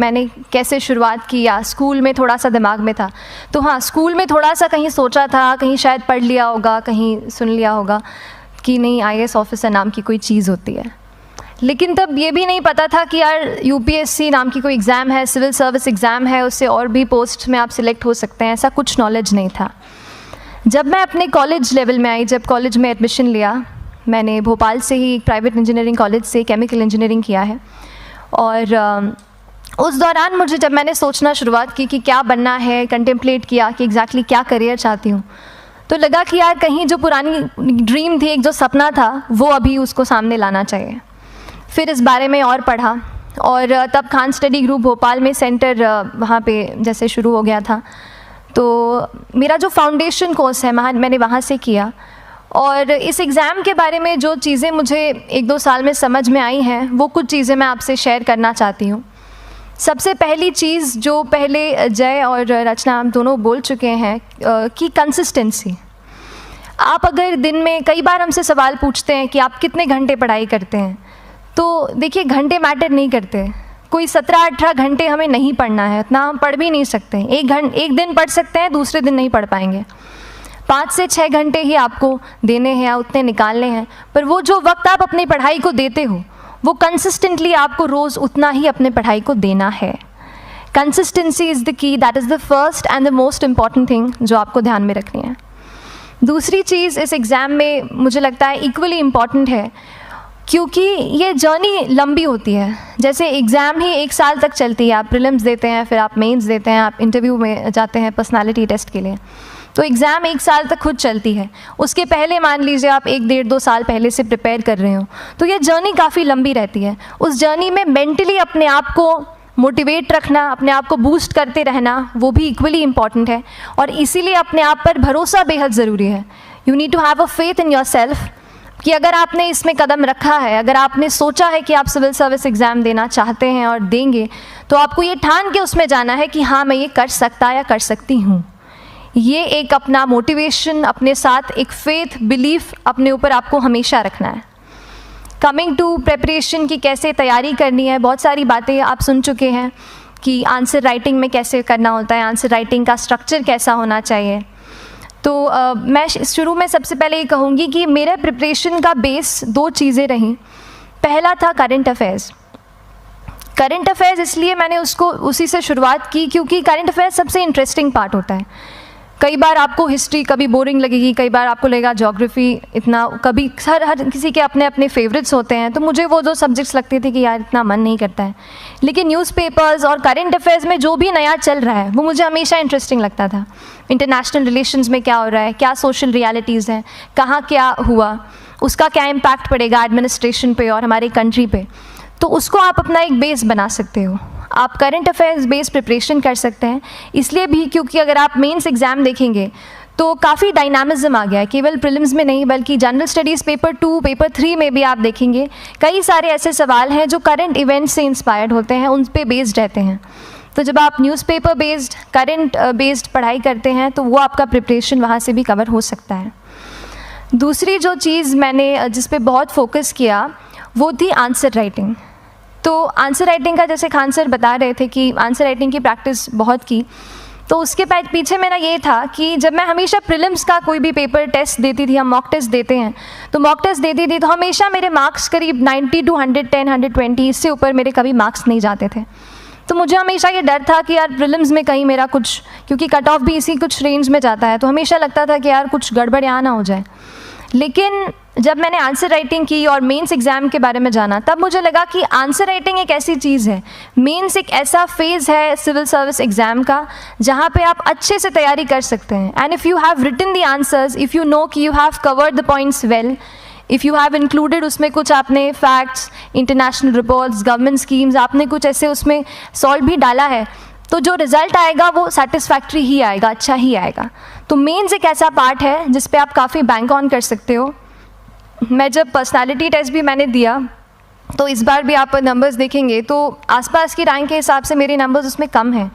मैंने कैसे शुरुआत की या स्कूल में थोड़ा सा दिमाग में था, तो हाँ, स्कूल में थोड़ा सा कहीं सोचा था, कहीं शायद पढ़ लिया होगा, कहीं सुन लिया होगा कि नहीं IAS ऑफिसर नाम की कोई चीज़ होती है। लेकिन तब ये भी नहीं पता था कि यार UPSC नाम की कोई एग्ज़ाम है, सिविल सर्विस एग्ज़ाम है, उससे और भी पोस्ट में आप सिलेक्ट हो सकते हैं, ऐसा कुछ नॉलेज नहीं था। जब मैं अपने कॉलेज लेवल में आई, जब कॉलेज में एडमिशन लिया, मैंने भोपाल से ही प्राइवेट इंजीनियरिंग कॉलेज से केमिकल इंजीनियरिंग किया है, और उस दौरान मुझे जब मैंने सोचना शुरुआत की कि क्या बनना है, कंटेम्पलेट किया कि एग्जैक्टली क्या करियर चाहती हूँ, तो लगा कि यार कहीं जो पुरानी ड्रीम थी, एक जो सपना था, वो अभी उसको सामने लाना चाहिए। फिर इस बारे में और पढ़ा, और तब खान स्टडी ग्रुप भोपाल में सेंटर वहाँ पे जैसे शुरू हो गया था, तो मेरा जो फाउंडेशन कोर्स है मैंने वहाँ से किया। और इस एग्ज़ाम के बारे में जो चीज़ें मुझे 1-2 साल में समझ में आई हैं, वो कुछ चीज़ें मैं आपसे शेयर करना चाहती हूँ। सबसे पहली चीज़ जो पहले जय और रचना हम दोनों बोल चुके हैं कि कंसिस्टेंसी। आप अगर दिन में, कई बार हमसे सवाल पूछते हैं कि आप कितने घंटे पढ़ाई करते हैं, तो देखिए घंटे मैटर नहीं करते। कोई 17-18 घंटे हमें नहीं पढ़ना है, इतना हम पढ़ भी नहीं सकते। एक दिन पढ़ सकते हैं, दूसरे दिन नहीं पढ़ पाएंगे। 5 से 6 घंटे ही आपको देने हैं या उतने निकालने हैं, पर वो जो वक्त आप अपनी पढ़ाई को देते हो, वो कंसिस्टेंटली आपको रोज़ उतना ही अपने पढ़ाई को देना है। Consistency is the key, that is the first and the most important thing जो आपको ध्यान में रखनी है। दूसरी चीज़ इस एग्ज़ाम में मुझे लगता है इक्वली इम्पॉर्टेंट है, क्योंकि ये जर्नी लंबी होती है। जैसे एग्ज़ाम ही 1 साल तक चलती है, आप प्रीलिम्स देते हैं, फिर आप मेंस देते हैं, आप इंटरव्यू में जाते हैं पर्सनालिटी टेस्ट के लिए, तो एग्ज़ाम 1 साल तक खुद चलती है। उसके पहले मान लीजिए आप 1-1.5-2 साल पहले से प्रिपेयर कर रहे हो, तो ये जर्नी काफ़ी लंबी रहती है। उस जर्नी में मेंटली अपने आप को मोटिवेट रखना, अपने आप को बूस्ट करते रहना, वो भी इक्वली इम्पॉर्टेंट है, और इसीलिए अपने आप पर भरोसा बेहद ज़रूरी है। You need to have a faith in yourself कि अगर आपने इसमें कदम रखा है, अगर आपने सोचा है कि आप सिविल सर्विस एग्ज़ाम देना चाहते हैं और देंगे, तो आपको ये ठान के उसमें जाना है कि हाँ, मैं ये कर सकता या कर सकती हूँ। ये एक अपना मोटिवेशन, अपने साथ एक फेथ, बिलीफ अपने ऊपर आपको हमेशा रखना है। कमिंग टू प्रेपरेशन की कैसे तैयारी करनी है, बहुत सारी बातें आप सुन चुके हैं कि आंसर राइटिंग में कैसे करना होता है, आंसर राइटिंग का स्ट्रक्चर कैसा होना चाहिए। तो मैं शुरू में सबसे पहले ये कहूँगी कि मेरे प्रिपरेशन का बेस 2 चीज़ें रहीं। पहला था करंट अफेयर्स। करंट अफेयर्स इसलिए मैंने उसको उसी से शुरुआत की क्योंकि करंट अफेयर्स सबसे इंटरेस्टिंग पार्ट होता है। कई बार आपको हिस्ट्री कभी बोरिंग लगेगी, कई बार आपको लगेगा ज्योग्राफी इतना, कभी हर किसी के अपने अपने फेवरेट्स होते हैं। तो मुझे वो जो सब्जेक्ट्स लगते थे कि यार इतना मन नहीं करता है, लेकिन न्यूज़पेपर्स और करंट अफेयर्स में जो भी नया चल रहा है वो मुझे हमेशा इंटरेस्टिंग लगता था। इंटरनेशनल रिलेशंस में क्या हो रहा है, क्या सोशल रियलिटीज़ हैं, कहाँ क्या हुआ, उसका क्या इम्पैक्ट पड़ेगा एडमिनिस्ट्रेशन पे और हमारी कंट्री पे, तो उसको आप अपना एक बेस बना सकते हो। आप करंट अफेयर्स बेस्ड प्रिपरेशन कर सकते हैं, इसलिए भी क्योंकि अगर आप मेंस एग्ज़ाम देखेंगे तो काफ़ी डायनामिज्म आ गया है, केवल प्रीलिम्स में नहीं बल्कि जनरल स्टडीज़ पेपर 2, पेपर 3 में भी आप देखेंगे कई सारे ऐसे सवाल हैं जो करंट इवेंट्स से इंस्पायर्ड होते हैं, उन पे बेस्ड रहते हैं। तो जब आप न्यूज़पेपर बेस्ड, करंट बेस्ड पढ़ाई करते हैं तो वो आपका प्रिपरेशन वहाँ से भी कवर हो सकता है। दूसरी जो चीज़ मैंने जिस पे बहुत फोकस किया वो थी आंसर राइटिंग। तो आंसर राइटिंग का जैसे खान सर बता रहे थे कि आंसर राइटिंग की प्रैक्टिस बहुत की, तो उसके पीछे मेरा ये था कि जब मैं हमेशा प्रीलिम्स का कोई भी पेपर टेस्ट देती थी, हम मॉक टेस्ट देते हैं, तो मॉक टेस्ट देती थी तो हमेशा मेरे मार्क्स करीब 90 to 110, 120, इससे ऊपर मेरे कभी मार्क्स नहीं जाते थे। तो मुझे हमेशा ये डर था कि यार प्रीलिम्स में कहीं मेरा कुछ, क्योंकि कट ऑफ भी इसी कुछ रेंज में जाता है, तो हमेशा लगता था कि यार कुछ गड़बड़ यहाँ ना हो जाए। लेकिन जब मैंने आंसर राइटिंग की और मेंस एग्ज़ाम के बारे में जाना, तब मुझे लगा कि आंसर राइटिंग एक ऐसी चीज़ है, मेंस एक ऐसा फेज़ है सिविल सर्विस एग्ज़ाम का जहाँ पे आप अच्छे से तैयारी कर सकते हैं। And if you have written the answers, if you know कि you have covered the points well, if you have included उसमें कुछ आपने facts, international reports, government schemes, आपने कुछ ऐसे उसमें सॉल्व भी डाला है, तो जो रिज़ल्ट आएगा वो सेटिस्फैक्ट्री ही आएगा, अच्छा ही आएगा। तो मेंस एक ऐसा पार्ट है जिस पे आप काफ़ी बैंक ऑन कर सकते हो। मैं जब पर्सनालिटी टेस्ट भी मैंने दिया, तो इस बार भी आप नंबर्स देखेंगे तो आसपास की रैंक के हिसाब से मेरे नंबर्स उसमें कम हैं,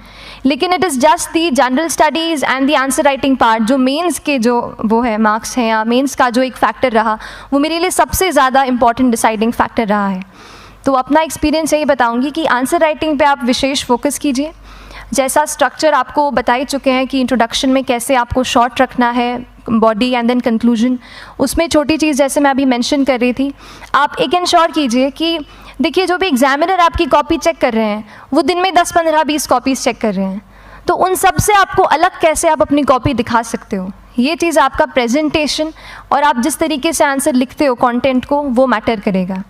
लेकिन it is just the general studies and the answer writing part, जो मेंस के जो वो है मार्क्स हैं या मेंस का जो एक फैक्टर रहा, वो मेरे लिए सबसे ज़्यादा इंपॉर्टेंट डिसाइडिंग फैक्टर रहा है। तो अपना एक्सपीरियंस यही बताऊंगी कि आंसर राइटिंग पे आप विशेष फोकस कीजिए। जैसा स्ट्रक्चर आपको बता ही चुके हैं कि इंट्रोडक्शन में कैसे आपको शॉर्ट रखना है, बॉडी एंड देन कंक्लूजन, उसमें छोटी चीज़ जैसे मैं अभी मेंशन कर रही थी, आप एक इंश्योर कीजिए कि देखिए जो भी एग्जामिनर आपकी कॉपी चेक कर रहे हैं वो दिन में 10, 15, 20 कॉपीज़ चेक कर रहे हैं, तो उन सब से आपको अलग कैसे आप अपनी कॉपी दिखा सकते हो, ये चीज़ आपका प्रेजेंटेशन और आप जिस तरीके से आंसर लिखते हो कंटेंट को, वो मैटर करेगा।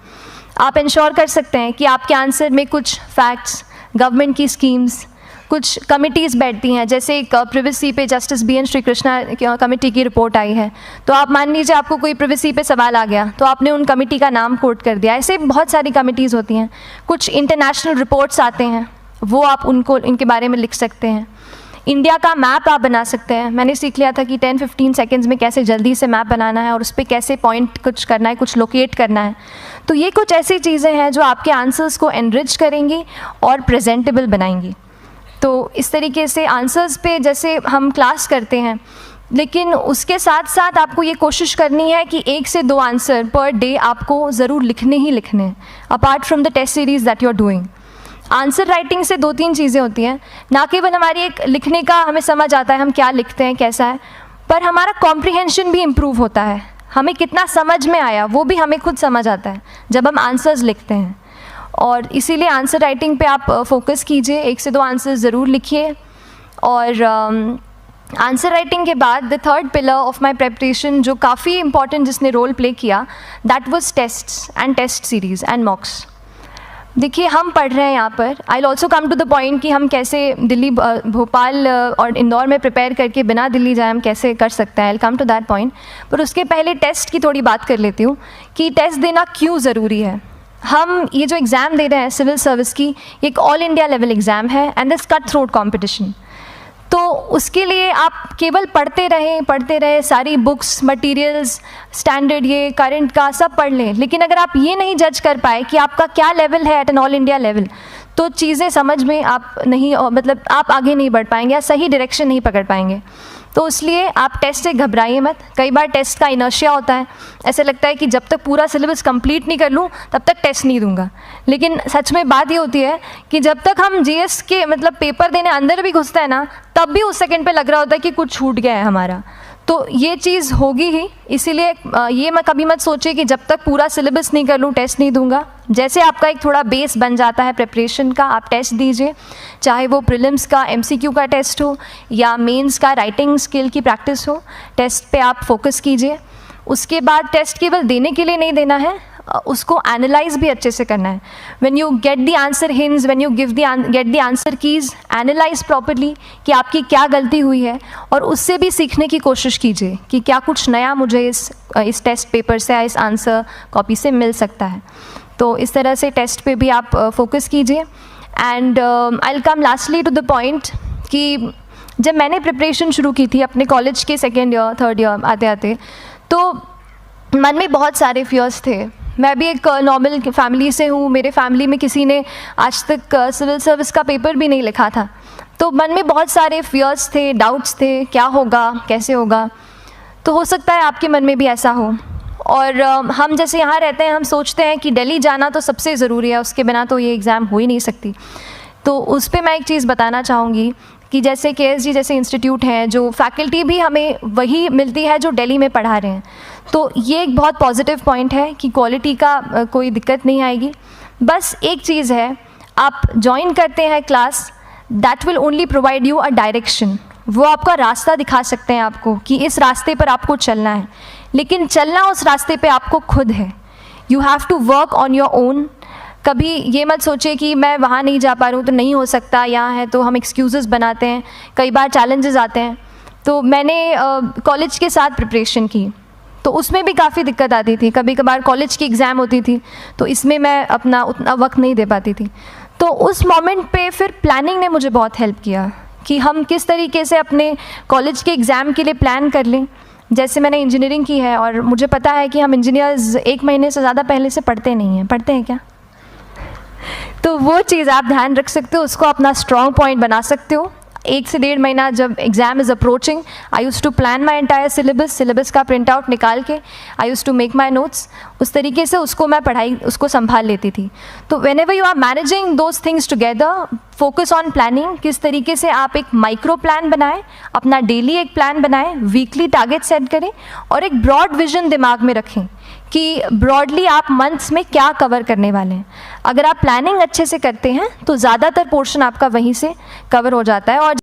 आप इंश्योर कर सकते हैं कि आपके आंसर में कुछ फैक्ट्स, गवर्नमेंट की स्कीम्स, कुछ कमिटीज़ बैठती हैं, जैसे एक प्रिवेसी पे justice BN Shri Krishna committee की रिपोर्ट आई है, तो आप मान लीजिए आपको कोई प्रिवेसी पे सवाल आ गया तो आपने उन कमेटी का नाम कोट कर दिया। ऐसे बहुत सारी कमिटीज़ होती हैं। कुछ इंटरनेशनल रिपोर्ट्स आते हैं, वो आप उनको इनके बारे में लिख सकते हैं। इंडिया का मैप आप बना सकते हैं। मैंने सीख लिया था कि 10-15 सेकेंड्स में कैसे जल्दी से मैप बनाना है और उस पर कैसे पॉइंट कुछ करना है, कुछ लोकेट करना है। तो ये कुछ ऐसी चीज़ें हैं जो आपके आंसर्स को एनरिच करेंगी और प्रेजेंटेबल बनाएंगी। तो इस तरीके से आंसर्स पे जैसे हम क्लास करते हैं, लेकिन उसके साथ साथ आपको ये कोशिश करनी है कि 1 से 2 आंसर पर डे आपको ज़रूर लिखने ही लिखने हैं, apart from the test series that you are doing. Answer writing से 2-3 चीज़ें होती हैं, ना केवल हमारी एक लिखने का हमें समझ आता है हम क्या लिखते हैं कैसा है, पर हमारा कॉम्प्रिहेंशन भी इम्प्रूव होता है। हमें कितना समझ में आया वो भी हमें खुद समझ आता है जब हम आंसर्स लिखते हैं। और इसीलिए आंसर राइटिंग पे आप फोकस कीजिए, 1 से 2 आंसर ज़रूर लिखिए। और आंसर राइटिंग के बाद the third pillar of my preparation जो काफ़ी इंपॉर्टेंट जिसने रोल प्ले किया, that was tests and test series and mocks. देखिए हम पढ़ रहे हैं यहाँ पर, I will also come to the point कि हम कैसे दिल्ली, भोपाल और इंदौर में प्रिपेयर करके बिना दिल्ली जाए हम कैसे कर सकते हैं, I will come to that point. पर उसके पहले टेस्ट की थोड़ी बात कर लेती हूँ कि टेस्ट देना क्यों ज़रूरी है। हम ये जो एग्ज़ाम दे रहे हैं सिविल सर्विस की, ये एक ऑल इंडिया लेवल एग्ज़ाम है and this cut throat competition. तो उसके लिए आप केवल पढ़ते रहें, सारी बुक्स, मटेरियल्स, स्टैंडर्ड ये करंट का सब पढ़ लें, लेकिन अगर आप ये नहीं जज कर पाए कि आपका क्या लेवल है at an all India level, तो चीज़ें समझ में आप नहीं, मतलब आप आगे नहीं बढ़ पाएंगे या सही डायरेक्शन नहीं पकड़ पाएंगे। तो इसलिए आप टेस्ट से घबराइए मत। कई बार टेस्ट का इनर्शिया होता है, ऐसे लगता है कि जब तक पूरा सिलेबस कंप्लीट नहीं कर लूँ तब तक टेस्ट नहीं दूंगा, लेकिन सच में बात ये होती है कि जब तक हम GS के मतलब पेपर देने अंदर भी घुसते हैं ना, तब भी उस सेकंड पे लग रहा होता है कि कुछ छूट गया है हमारा। तो ये चीज़ होगी ही, इसीलिए ये मैं कभी मत सोचिए कि जब तक पूरा सिलेबस नहीं कर लूँ टेस्ट नहीं दूंगा। जैसे आपका एक थोड़ा बेस बन जाता है प्रिपरेशन का, आप टेस्ट दीजिए, चाहे वो प्रीलिम्स का MCQ का टेस्ट हो या मेंस का राइटिंग स्किल की प्रैक्टिस हो, टेस्ट पे आप फोकस कीजिए। उसके बाद टेस्ट केवल देने के लिए नहीं देना है, उसको एनालाइज भी अच्छे से करना है। When you get the answer hints, when you get the answer keys, analyse properly कि आपकी क्या गलती हुई है और उससे भी सीखने की कोशिश कीजिए कि क्या कुछ नया मुझे इस टेस्ट पेपर से या इस आंसर कॉपी से मिल सकता है। तो इस तरह से टेस्ट पे भी आप फोकस कीजिए। And I will come lastly to the point कि जब मैंने प्रिपरेशन शुरू की थी अपने कॉलेज के 2nd ईयर 3rd ईयर आते आते, तो मन में बहुत सारे फियर्स थे। मैं भी एक नॉर्मल फैमिली से हूँ, मेरे फैमिली में किसी ने आज तक सिविल सर्विस का पेपर भी नहीं लिखा था, तो मन में बहुत सारे फियर्स थे, डाउट्स थे, क्या होगा, कैसे होगा। तो हो सकता है आपके मन में भी ऐसा हो। और हम जैसे यहाँ रहते हैं, हम सोचते हैं कि दिल्ली जाना तो सबसे ज़रूरी है, उसके बिना तो ये एग्ज़ाम हो ही नहीं सकती। तो उस पर मैं एक चीज़ बताना चाहूँगी कि जैसे KSG जैसे इंस्टीट्यूट हैं, जो फैकल्टी भी हमें वही मिलती है जो दिल्ली में पढ़ा रहे हैं, तो ये एक बहुत पॉजिटिव पॉइंट है कि क्वालिटी का कोई दिक्कत नहीं आएगी। बस एक चीज़ है, आप ज्वाइन करते हैं class, that will only provide you a direction. वो आपका रास्ता दिखा सकते हैं आपको कि इस रास्ते पर आपको चलना है, लेकिन चलना उस रास्ते पे आपको खुद है। You have to work on your own. कभी ये मत सोचिए कि मैं वहाँ नहीं जा पा रहा हूँ तो नहीं हो सकता, यहाँ है, तो हम एक्सक्यूज़ेस बनाते हैं। कई बार चैलेंजेस आते हैं। तो मैंने कॉलेज के साथ प्रिपरेशन की, तो उसमें भी काफ़ी दिक्कत आती थी। कभी कभार कॉलेज की एग्ज़ाम होती थी तो इसमें मैं अपना उतना वक्त नहीं दे पाती थी। तो उस मोमेंट पे फिर प्लानिंग ने मुझे बहुत हेल्प किया कि हम किस तरीके से अपने कॉलेज के एग्ज़ाम के लिए प्लान कर लें। जैसे मैंने इंजीनियरिंग की है और मुझे पता है कि हम इंजीनियर्स 1 महीने से ज़्यादा पहले से पढ़ते नहीं हैं। पढ़ते हैं क्या? तो वो चीज़ आप ध्यान रख सकते हो, उसको अपना स्ट्रॉन्ग पॉइंट बना सकते हो। 1 से 1.5 महीना जब exam is approaching, I used to plan my entire syllabus का प्रिंट आउट निकाल के I used to make my notes, उस तरीके से उसको मैं उसको संभाल लेती थी। तो whenever you are managing those things together, focus on planning, किस तरीके से आप एक माइक्रो प्लान बनाएं, अपना डेली एक प्लान बनाएं, वीकली टारगेट सेट करें और एक ब्रॉड विजन दिमाग में रखें कि ब्रॉडली आप मंथ्स में क्या कवर करने वाले हैं। अगर आप प्लानिंग अच्छे से करते हैं तो ज़्यादातर पोर्शन आपका वहीं से कवर हो जाता है। और